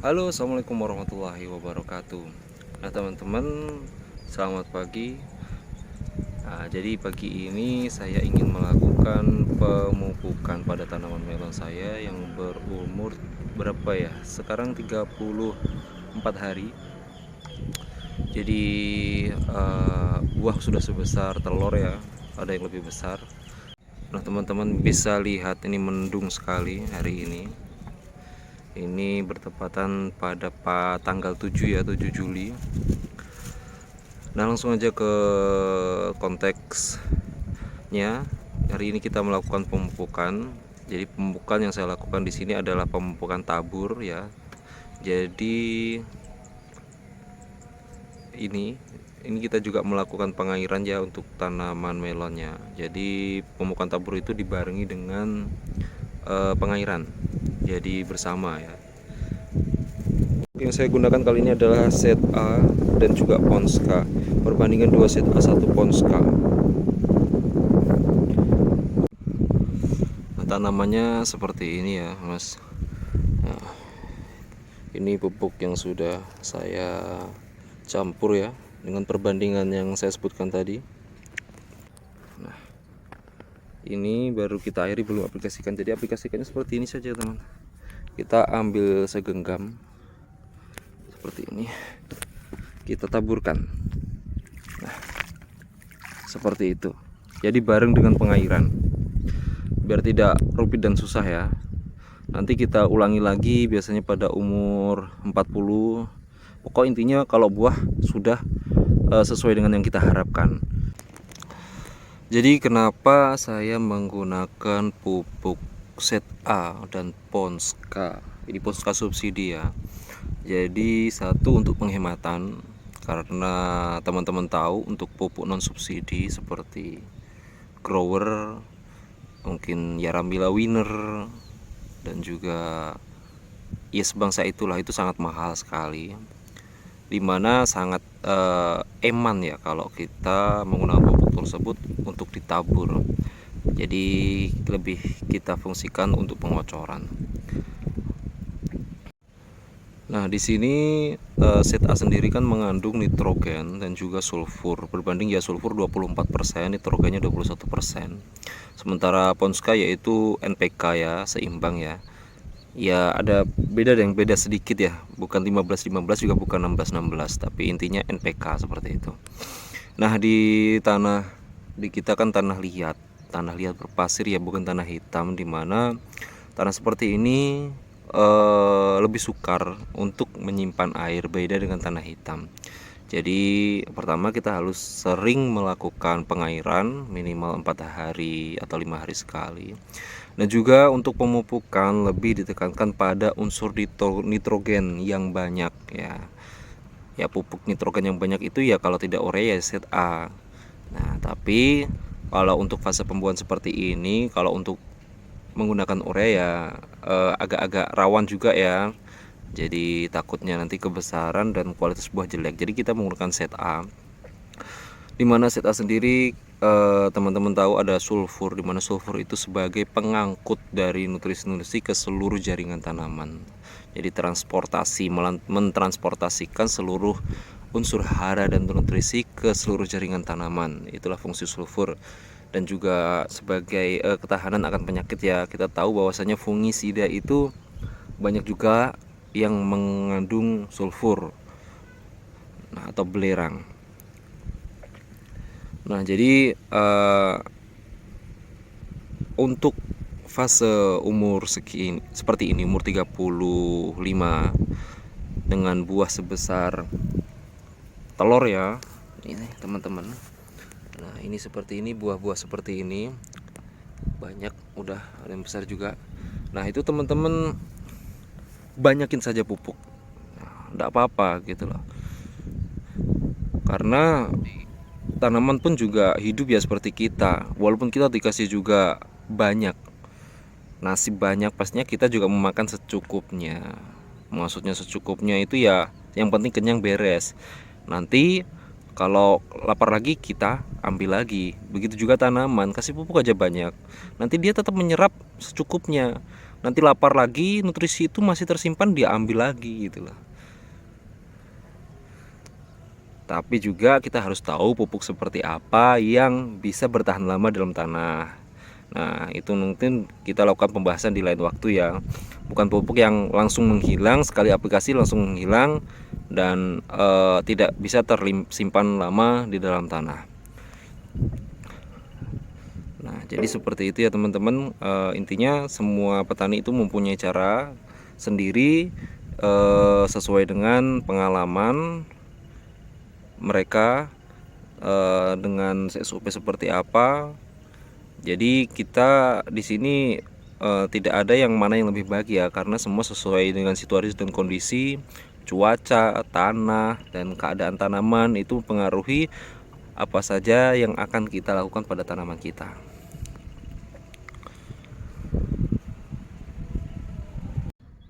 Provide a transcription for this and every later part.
Halo, assalamualaikum warahmatullahi wabarakatuh. Nah teman-teman, selamat pagi. Jadi pagi ini saya ingin melakukan pemupukan pada tanaman melon saya yang berumur berapa ya? Sekarang 34 hari. Jadi buah sudah sebesar telur ya, ada yang lebih besar. Nah teman-teman bisa lihat ini mendung sekali hari ini. Ini bertepatan pada tanggal 7 ya, 7 Juli. Nah langsung aja ke konteksnya. Hari ini kita melakukan pemupukan. Jadi pemupukan yang saya lakukan di sini adalah pemupukan tabur ya. Jadi ini kita juga melakukan pengairan ya untuk tanaman melonnya. Jadi pemupukan tabur itu dibarengi dengan pengairan. Jadi bersama ya. Yang saya gunakan kali ini adalah set A dan juga Ponska. Perbandingan 2 set A 1 Ponska. Nah, tanamannya seperti ini ya, Mas. Nah, ini pupuk yang sudah saya campur ya dengan perbandingan yang saya sebutkan tadi. Nah, ini baru kita airi, belum aplikasikan. Jadi aplikasikannya seperti ini saja, teman. Kita ambil segenggam seperti ini, kita taburkan. Nah, seperti itu. Jadi bareng dengan pengairan, biar tidak rumit dan susah ya. Nanti kita ulangi lagi biasanya pada umur 40. Pokok intinya kalau buah sudah sesuai dengan yang kita harapkan. Jadi kenapa saya menggunakan pupuk set A dan Ponska? Ini Ponska subsidi ya. Jadi satu untuk penghematan, karena teman-teman tahu untuk pupuk non subsidi seperti grower, mungkin Yaramila Winner dan juga ya sebangsa itulah, itu sangat mahal sekali, dimana sangat eman ya kalau kita menggunakan pupuk tersebut untuk ditabur. Jadi lebih kita fungsikan untuk pengocoran. Nah, di sini set A sendiri kan mengandung nitrogen dan juga sulfur. Berbanding ya sulfur 24%, nitrogennya 21%. Sementara Ponska yaitu NPK ya, seimbang ya. Ya ada beda sedikit ya, bukan 15-15 juga bukan 16-16, tapi intinya NPK seperti itu. Nah, di kita kan tanah liat berpasir ya, bukan tanah hitam, dimana tanah seperti ini lebih sukar untuk menyimpan air, beda dengan tanah hitam. Jadi pertama kita harus sering melakukan pengairan minimal 4 hari atau 5 hari sekali. Dan juga untuk pemupukan lebih ditekankan pada unsur nitrogen yang banyak ya. Ya pupuk nitrogen yang banyak itu ya kalau tidak urea ya set A. Nah, tapi kalau untuk fase pembuahan seperti ini, kalau untuk menggunakan urea ya agak-agak rawan juga ya. Jadi takutnya nanti kebesaran dan kualitas buah jelek. Jadi kita menggunakan set A. Dimana set A sendiri teman-teman tahu ada sulfur, dimana sulfur itu sebagai pengangkut dari nutrisi-nutrisi ke seluruh jaringan tanaman. Jadi mentransportasikan seluruh unsur hara dan nutrisi ke seluruh jaringan tanaman. Itulah fungsi sulfur. Dan juga sebagai ketahanan akan penyakit ya. Kita tahu bahwasanya fungisida itu banyak juga yang mengandung sulfur, nah, atau belerang. Nah, jadi untuk fase umur seperti ini, umur 35 dengan buah sebesar telur ya. Ini teman-teman. Nah, ini seperti ini, buah-buah seperti ini. Banyak, udah ada yang besar juga. Nah, itu teman-teman banyakin saja pupuk. Enggak apa-apa gitu loh. Karena tanaman pun juga hidup ya seperti kita. Walaupun kita dikasih juga banyak, nasi banyak, pastinya kita juga memakan secukupnya. Maksudnya secukupnya itu ya yang penting kenyang beres. Nanti kalau lapar lagi kita ambil lagi. Begitu juga tanaman, kasih pupuk aja banyak. Nanti dia tetap menyerap secukupnya. nanti lapar lagi, nutrisi itu masih tersimpan, diambil lagi gitu loh. Tapi juga kita harus tahu pupuk seperti apa yang bisa bertahan lama dalam tanah. Nah, itu mungkin kita lakukan pembahasan di lain waktu ya. Bukan pupuk yang langsung menghilang, sekali aplikasi langsung menghilang dan tidak bisa tersimpan lama di dalam tanah. Nah, jadi seperti itu ya teman-teman. Intinya semua petani itu mempunyai cara sendiri sesuai dengan pengalaman mereka dengan SOP seperti apa. Jadi kita di sini tidak ada yang mana yang lebih baik ya, karena semua sesuai dengan situasi dan kondisi, cuaca, tanah, dan keadaan tanaman itu mempengaruhi apa saja yang akan kita lakukan pada tanaman kita.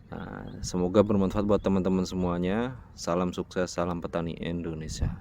Nah, semoga bermanfaat buat teman-teman semuanya. Salam sukses, salam petani Indonesia.